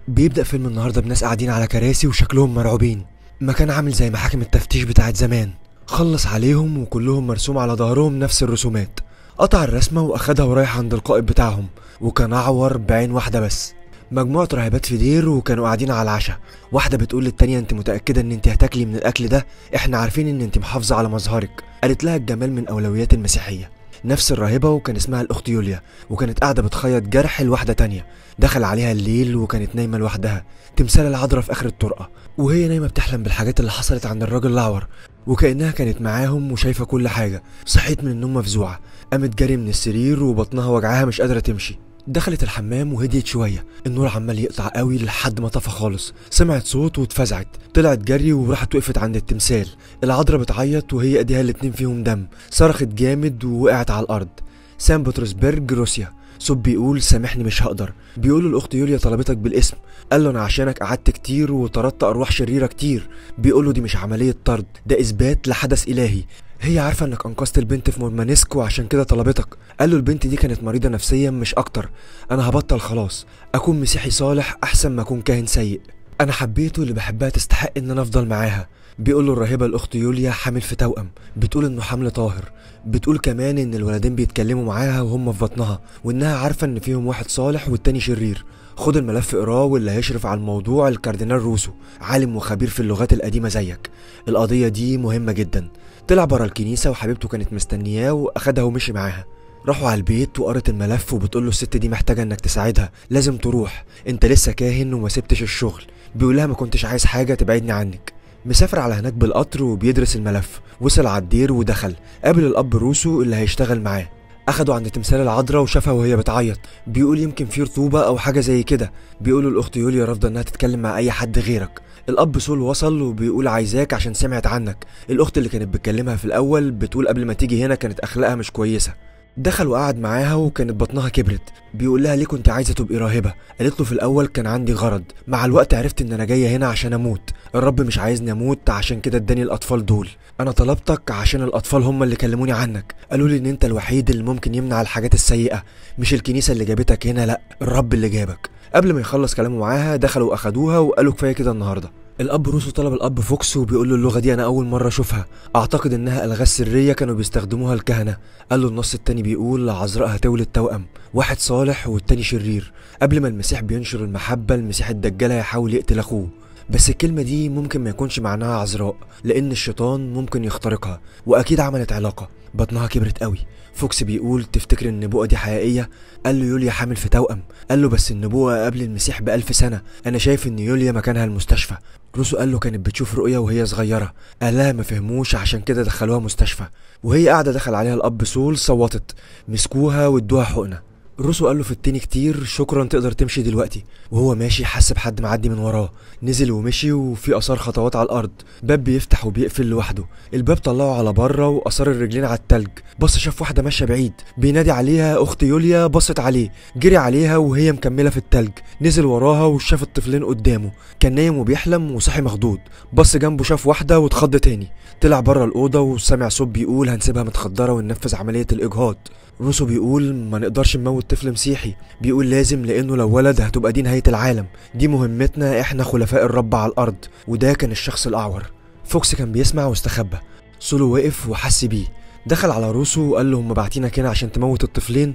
بيبدأ فيلم النهارده بناس قاعدين على كراسي وشكلهم مرعوبين. مكان عامل زي محاكم التفتيش بتاعت زمان. خلص عليهم وكلهم مرسوم على ظهرهم نفس الرسومات. قطع الرسمة واخدها ورايح عند القائد بتاعهم، وكان اعور بعين واحدة بس. مجموعة راهبات في دير وكانوا قاعدين على العشاء. واحدة بتقول للتانية: انت متأكدة ان انت هتاكلي من الاكل ده؟ احنا عارفين ان انت محافظة على مظهرك. قالت لها: الجمال من اولويات المسيحية. نفس الراهبة وكان اسمها الاخت يوليا، وكانت قاعدة بتخيط جرح لواحدة تانية. دخل عليها الليل وكانت نايمة لوحدها، تمثال العذراء في اخر الطرقة، وهي نايمة بتحلم بالحاجات اللي حصلت عند الراجل الاعور، وكأنها كانت معاهم وشايفة كل حاجة. صحيت من النوم مفزوعة، قامت جري من السرير وبطنها وجعها مش قادرة تمشي. دخلت الحمام وهديت شوية، النور عمال يقطع قوي لحد ما طفى خالص. سمعت صوت واتفزعت، طلعت جري وراحت وقفت عند التمثال. العذراء بتعيط وهي ايديها الاتنين فيهم دم، صرخت جامد ووقعت على الارض. سان بطرسبرج روسيا. صوت بيقول: سامحني مش هقدر. بيقول له: الاخت يوليا طلبتك بالاسم. قال له: انا عشانك قعدت كتير وطردت ارواح شريرة كتير. بيقول له: دي مش عملية طرد، ده اثبات لحدث الهي. هي عارفة انك انقذت البنت في مورمانسك وعشان كده طلبتك. قال له: البنت دي كانت مريضة نفسيا مش اكتر. انا هبطل خلاص، اكون مسيحي صالح احسن ما اكون كاهن سيء. انا حبيته، اللي بحبها تستحق ان انا افضل معاها. بيقول له الراهبة الاخت يوليا: حامل في توأم، بتقول انه حمل طاهر. بتقول كمان ان الولدين بيتكلموا معاها وهم في بطنها، وانها عارفة ان فيهم واحد صالح والتاني شرير. خد الملف اقراه، واللي هيشرف على الموضوع الكاردينال روسو، عالم وخبير في اللغات القديمة زيك. القضية دي مهمة جدا. طلع برا الكنيسة وحبيبته كانت مستنياه واخدها ومشي معاها. راحوا على البيت وقرت الملف، وبتقول له: الست دي محتاجة انك تساعدها، لازم تروح، انت لسه كاهن وما سبتش الشغل. بيقول لها: ما كنتش عايز حاجة تبعدني عنك. مسافر على هناك بالقطر وبيدرس الملف. وصل على الدير ودخل، قابل الاب روسو اللي هيشتغل معاه. اخده عند تمثال العذراء وشافها وهي بتعيط. بيقول: يمكن في رطوبة او حاجة زي كده. بيقولوا الاخت يوليا رافضة انها تتكلم مع اي حد غيرك. الاب سول وصل وبيقول: عايزاك عشان سمعت عنك. الاخت اللي كانت بتكلمها في الاول بتقول قبل ما تيجي هنا كانت اخلاقها مش كويسة. دخل وقعد معاها وكانت بطنها كبرت. بيقول لها: ليه كنت عايزة تبقي راهبة؟ قالت له: في الاول كان عندي غرض، مع الوقت عرفت ان انا جاية هنا عشان اموت. الرب مش عايزني اموت، عشان كده اداني الاطفال دول. انا طلبتك عشان الاطفال هم اللي كلموني عنك، قالوا لي ان انت الوحيد اللي ممكن يمنع الحاجات السيئة. مش الكنيسة اللي جابتك هنا، لا، الرب اللي جابك. قبل ما يخلص كلامه معاها دخلوا واخدوها وقالوا: كفاية كده النهاردة. الاب روسو طلب الاب فوكس وبيقول له: اللغة دي انا اول مرة اشوفها، اعتقد انها الغاز سرية كانوا بيستخدموها الكهنة. قال له: النص التاني بيقول عذراء هتولد توأم، واحد صالح والتاني شرير. قبل ما المسيح بينشر المحبة، المسيح الدجال هيحاول يقتل اخوه. بس الكلمة دي ممكن ما يكونش معناها عذراء، لان الشيطان ممكن يخترقها، واكيد عملت علاقة. بطنها كبرت قوي. فوكس بيقول: تفتكر النبوءة دي حقيقية؟ قال له: يوليا حامل في توأم. قال له: بس النبوءة قبل المسيح ب1000 سنة، انا شايف ان يوليا مكانها المستشفى. روسو قال له: كانت بتشوف رؤية وهي صغيرة. قال لها: ما فهموش عشان كده دخلوها مستشفى. وهي قاعدة دخل عليها الاب سول، صوتت، مسكوها وادوها حقنة. روسو قال له: في التاني كتير، شكرا، تقدر تمشي دلوقتي. وهو ماشي حس بحد معدي من وراه، نزل ومشي وفي اثار خطوات على الارض. باب بيفتح وبيقفل لوحده. الباب طلعه على بره واثار الرجلين على التلج. بص شاف واحده ماشيه بعيد، بينادي عليها: اخت يوليا. بصت عليه، جري عليها وهي مكمله في التلج. نزل وراها وشاف الطفلين قدامه. كان نايم وبيحلم وصحي مخضوض. بص جنبه شاف واحده واتخض تاني. طلع بره الاوضه وسمع صوت بيقول: هنسيبها متخدره وننفذ عمليه الاجهاض. روسو بيقول: ما نقدرش نموت طفل مسيحي. بيقول: لازم، لانه لو ولد هتبقى دي نهاية العالم. دي مهمتنا، احنا خلفاء الرب على الارض. وده كان الشخص الاعور. فوكس كان بيسمع واستخبى. سولو وقف وحس بيه. دخل على روسو وقال له: هم باعتينك هنا عشان تموت الطفلين؟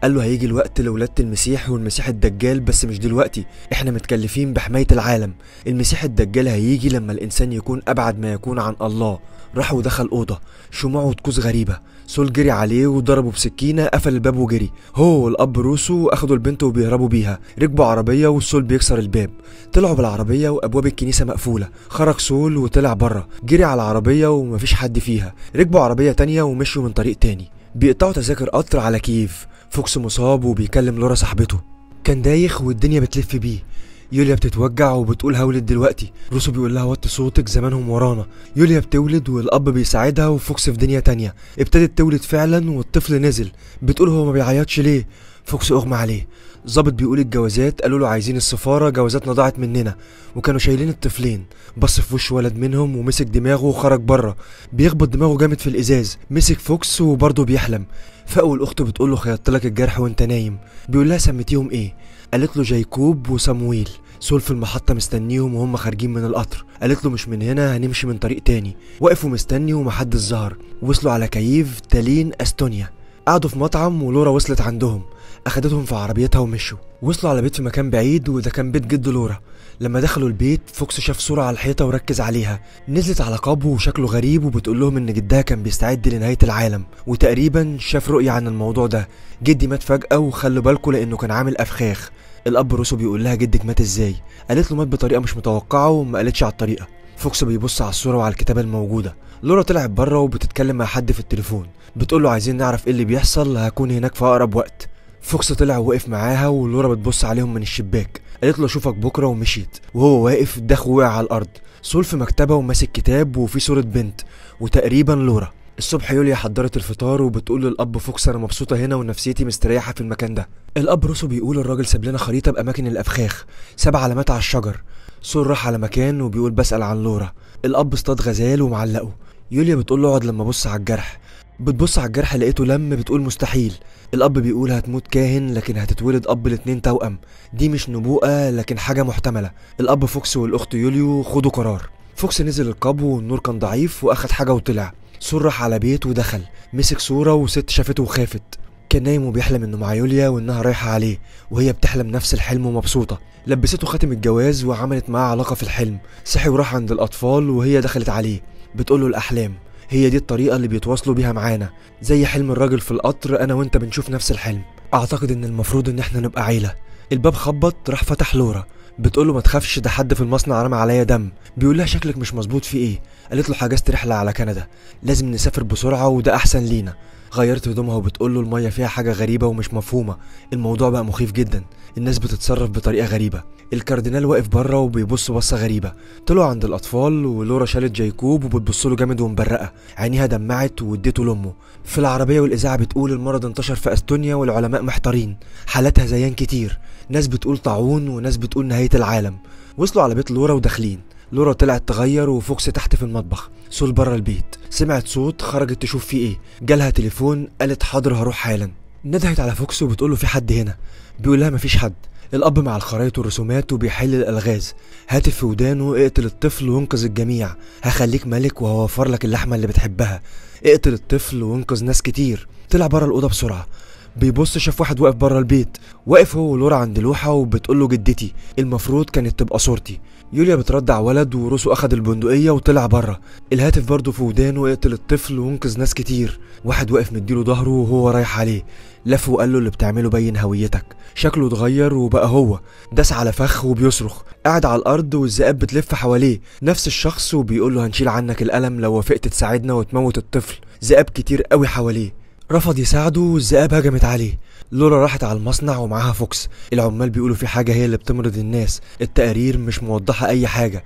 قال له: هيجي الوقت لولادة المسيح والمسيح الدجال، بس مش دلوقتي، احنا متكلفين بحماية العالم. المسيح الدجال هيجي لما الانسان يكون ابعد ما يكون عن الله. راح ودخل اوضه، شموع وطقوس غريبه. سول جري عليه وضربه بسكينه، قفل الباب وجري. هو والاب روسو اخدوا البنت وبيهربوا بيها. ركبوا عربيه والسول بيكسر الباب. طلعوا بالعربيه وابواب الكنيسه مقفوله. خرج سول وطلع بره، جري على العربيه ومفيش حد فيها. ركبوا عربيه تانيه ومشوا من طريق تاني. بيقطعوا تذاكر قطر على كييف. فوكس مصاب وبيكلم لورا صاحبته. كان دايخ والدنيا بتلف بيه. يوليا بتتوجع وبتقول: هولد دلوقتي. روسو بيقول لها: وطي صوتك، زمانهم ورانا. يوليا بتولد والاب بيساعدها، وفوكس في دنيا تانية. ابتدت تولد فعلا والطفل نزل. بتقول: هو ما بيعيطش ليه؟ فوكس اغمى عليه. ظابط بيقول: الجوازات. قالوا له: عايزين السفارة، جوازاتنا ضاعت مننا. وكانوا شايلين الطفلين. بص في وش ولد منهم ومسك دماغه وخرج بره، بيخبط دماغه جامد في الازاز. مسك فوكس وبرضه بيحلم. فاول اخته بتقول له: خيطت لك الجرح وانت نايم. بيقول لها: سميتيهم ايه؟ قالت له: جايكوب وصمويل. سول في المحطة مستنيهم وهم خارجين من القطر. قالت له مش من هنا، هنمشي من طريق تاني. وقفوا مستني ومحدش ظهر. وصلوا على كييف تالين استونيا. قعدوا في مطعم ولورا وصلت عندهم، اخدتهم في عربيتها ومشوا. وصلوا على بيت في مكان بعيد، وده كان بيت جد لورا. لما دخلوا البيت فوكس شاف صورة على الحيطة وركز عليها. نزلت على قابو وشكله غريب، وبتقول لهم ان جدها كان بيستعد لنهاية العالم، وتقريبا شاف رؤية عن الموضوع ده. جدي مات فجأة وخلوا بالكوا لانه كان عامل افخاخ. الاب روسو بيقول لها جدك مات ازاي؟ قالت له مات بطريقة مش متوقعة وما قالتش على الطريقة. فوكس بيبص على الصورة وعلى الكتابة الموجودة. لورا طلعت بره وبتتكلم مع حد في التليفون، بتقول له عايزين نعرف ايه اللي بيحصل، هكون هناك في اقرب وقت. فوكس طلع ووقف معاها، ولورا بتبص عليهم من الشباك. قالت له اشوفك بكره ومشيت. وهو واقف داخ وقع على الارض. سول في مكتبه وماسك كتاب وفي صوره بنت وتقريبا لورا. الصبح يوليا حضرت الفطار وبتقول للاب فوكس انا مبسوطه هنا ونفسيتي مستريحه في المكان ده. الاب روسو بيقول الراجل ساب لنا خريطه باماكن الافخاخ، 7 علامات على الشجر. سول راح على مكان وبيقول بسال عن لورا. الاب اصطاد غزال ومعلقه. يوليا بتقول له اقعد لما ابص على الجرح. بتبص على الجرح لقيته لم، بتقول مستحيل. الاب بيقول هتموت كاهن لكن هتتولد اب ل2 توأم، دي مش نبوءه لكن حاجه محتمله. الاب فوكس والاخت يوليو خدوا قرار. فوكس نزل القبو والنور كان ضعيف واخد حاجه وطلع. سور راح على بيت ودخل، مسك صوره وست شافته وخافت. كان نايم وبيحلم انه مع يوليا وانها رايحه عليه، وهي بتحلم نفس الحلم ومبسوطه. لبسته خاتم الجواز وعملت معاه علاقه في الحلم. صحي وراح عند الاطفال وهي دخلت عليه، بتقول له الاحلام هي دي الطريقة اللي بيتواصلوا بيها معانا، زي حلم الراجل في القطر، انا وانت بنشوف نفس الحلم. اعتقد ان المفروض ان احنا نبقى عيلة. الباب خبط، راح فتح لورا. بتقوله ما تخافش، ده حد في المصنع رمى عليا دم. بيقول لها شكلك مش مظبوط في ايه؟ قالت له حجزت رحلة على كندا، لازم نسافر بسرعة وده احسن لينا. غيرت هدومها وبتقوله المية فيها حاجة غريبة ومش مفهومة. الموضوع بقى مخيف جدا، الناس بتتصرف بطريقة غريبة. الكاردينال واقف بره وبيبص بصة غريبة. طلعوا عند الأطفال ولورا شالت جايكوب وبتبصله جامد ومبرقة، عينيها دمعت واديته لأمه. في العربية والإذاعة بتقول المرض انتشر في أستونيا والعلماء محتارين، حالات هذيان كتير، ناس بتقول طاعون وناس بتقول نهاية العالم. وصلوا على بيت لورا وداخلين. لورا طلعت تغير وفوكس تحت في المطبخ. سول بره البيت، سمعت صوت خرجت تشوف فيه ايه. جالها تليفون، قالت حاضر هروح حالا. ندهت على فوكس وبتقوله في حد هنا. بيقول لها مفيش حد. الاب مع الخرايط والرسومات وبيحل الالغاز. هاتف في ودانه اقتل الطفل وانقذ الجميع، هخليك ملك وهوفر لك اللحمه اللي بتحبها. اقتل الطفل وانقذ ناس كتير. طلع بره الاوضه بسرعه. بيبص شاف واحد واقف بره البيت، واقف هو ولورا عند لوحه وبتقول له جدتي، المفروض كانت تبقى صورتي. يوليا بتردع ولد وروسو اخد البندقيه وطلع بره. الهاتف برضه في ودانه اقتل الطفل وانقذ ناس كتير. واحد واقف مديله ظهره وهو رايح عليه، لف وقال له اللي بتعمله بين هويتك. شكله اتغير وبقى هو داس على فخ وبيصرخ، قاعد على الارض والذئاب بتلف حواليه، نفس الشخص، وبيقول له هنشيل عنك الالم لو وافقت تساعدنا وتموت الطفل. ذئاب كتير قوي حواليه. رفض يساعده والذئاب هجمت عليه. لورا راحت على المصنع ومعاها فوكس. العمال بيقولوا في حاجه هي اللي بتمرض الناس، التقارير مش موضحه اي حاجه.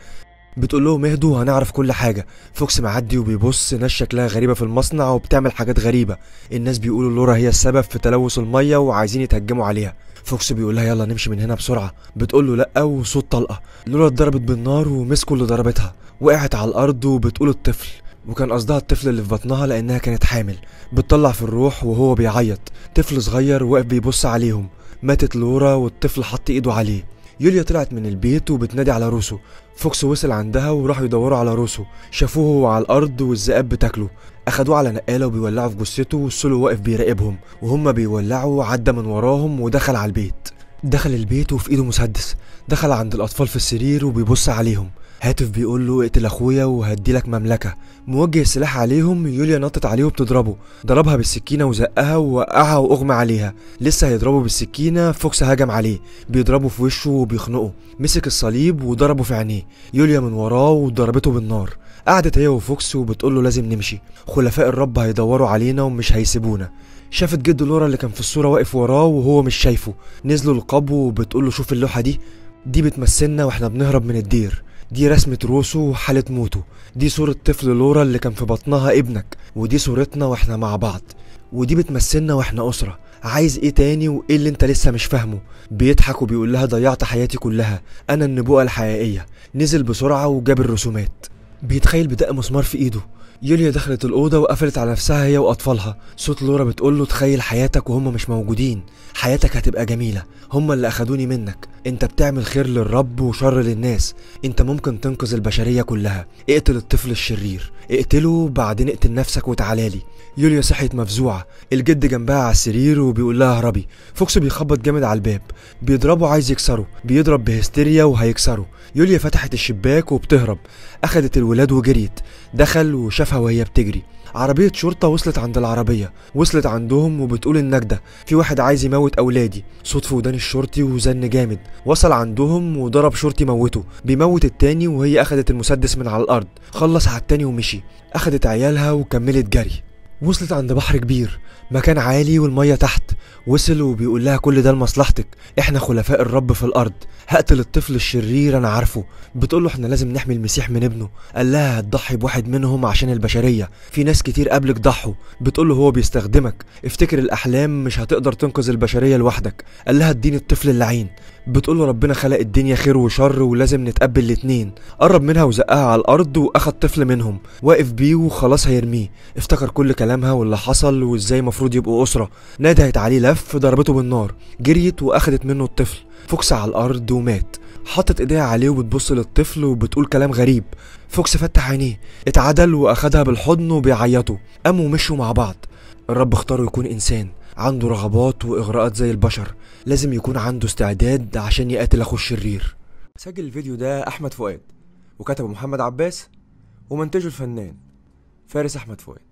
بتقول لهم اهدوا وهنعرف كل حاجه. فوكس معدي وبيبص، ناس شكلها غريبه في المصنع وبتعمل حاجات غريبه. الناس بيقولوا لورا هي السبب في تلوث الميه وعايزين يتهجموا عليها. فوكس بيقول لها يلا نمشي من هنا بسرعه. بتقول له لا وصوت طلقه. لورا اتضربت بالنار ومسكوا اللي ضربتها، وقعت على الارض وبتقول الطفل، وكان قصدها الطفل اللي في بطنها لانها كانت حامل. بتطلع في الروح وهو بيعيط، طفل صغير واقف بيبص عليهم. ماتت لورا والطفل حط ايده عليه. يوليا طلعت من البيت وبتنادي على روسو. فوكس وصل عندها وراحوا يدوروا على روسو، شافوه هو على الارض والذئاب بتاكله. اخدوه على نقاله وبيولعوا في جثته، والسولو واقف بيراقبهم وهم بيولعوا. عدى من وراهم ودخل على البيت. دخل البيت وفي ايده مسدس. دخل عند الاطفال في السرير وبيبص عليهم. هاتف بيقول له اقتل اخويا وهدي لك مملكه. موجه السلاح عليهم. يوليا نطت عليه وبتضربه، ضربها بالسكينه وزقها ووقعها واغمى عليها. لسه هيضربه بالسكينه، فوكس هجم عليه بيضربه في وشه وبيخنقه. مسك الصليب وضربه في عينيه. يوليا من وراه وضربته بالنار. قعدت هي وفوكس وبتقول له لازم نمشي، خلفاء الرب هيدوروا علينا ومش هيسيبونا. شافت جد لورا اللي كان في الصوره واقف وراه وهو مش شايفه. نزلوا القبو وبتقول له شوف اللوحه دي بتمثلنا واحنا بنهرب من الدير. دي رسمة روسو وحالة موته. دي صورة طفل لورا اللي كان في بطنها ابنك، ودي صورتنا واحنا مع بعض، ودي بتمثلنا واحنا أسرة. عايز ايه تاني وايه اللي انت لسه مش فاهمه؟ بيضحك وبيقول لها ضيعت حياتي كلها، انا النبوءة الحقيقية. نزل بسرعة وجاب الرسومات. بيتخيل بدق مسمار في ايده. يوليا دخلت الأوضة وقفلت على نفسها هي وأطفالها. صوت لورا بتقوله تخيل حياتك وهم مش موجودين، حياتك هتبقى جميلة، هم اللي أخدوني منك، انت بتعمل خير للرب وشر للناس، انت ممكن تنقذ البشرية كلها، اقتل الطفل الشرير، اقتله بعدين اقتل نفسك وتعالالي. يوليا صحيت مفزوعة، الجد جنبها على السرير وبيقول لها اهربي. فوكس بيخبط جامد على الباب، بيضربه عايز يكسره، بيضرب بهستيريا وهيكسره. يوليا فتحت الشباك وبتهرب، اخدت الولاد وجريت، دخل وشافها وهي بتجري. عربية شرطة وصلت عند العربية، وصلت عندهم وبتقول النجدة في واحد عايز يموت أولادي. صوت في ودان الشرطي وزن جامد، وصل عندهم وضرب شرطي موته، بيموت التاني وهي أخدت المسدس من على الأرض، خلص على التاني ومشي. أخدت عيالها وكملت جري. وصلت عند بحر كبير، مكان عالي والمية تحت. وصل وبيقول لها كل ده لمصلحتك، احنا خلفاء الرب في الارض، هقتل الطفل الشرير انا عارفه. بتقول له احنا لازم نحمي المسيح من ابنه. قال لها هتضحي بواحد منهم عشان البشريه، في ناس كتير قبلك ضحوا. بتقول له هو بيستخدمك، افتكر الاحلام مش هتقدر تنقذ البشريه لوحدك. قال لها اديني الطفل اللعين. بتقول له ربنا خلق الدنيا خير وشر ولازم نتقبل الاتنين. قرب منها وزقها على الارض واخد طفل منهم، واقف بيه وخلاص هيرميه. افتكر كل كلامها واللي حصل وازاي مفروض يبقوا اسره. ندهت عليه لف، ضربته بالنار، جريت واخدت منه الطفل. فوكس على الارض ومات. حطت ايديها عليه وبتبص للطفل وبتقول كلام غريب. فوكس فتح عينيه، اتعدل واخدها بالحضن وبيعيطوا. قاموا ومشوا مع بعض. الرب اختاره يكون انسان عنده رغبات واغراءات زي البشر، لازم يكون عنده استعداد عشان يقاتل اخو الشرير. سجل الفيديو ده احمد فؤاد، وكتبه محمد عباس، ومنتجه الفنان فارس احمد فؤاد.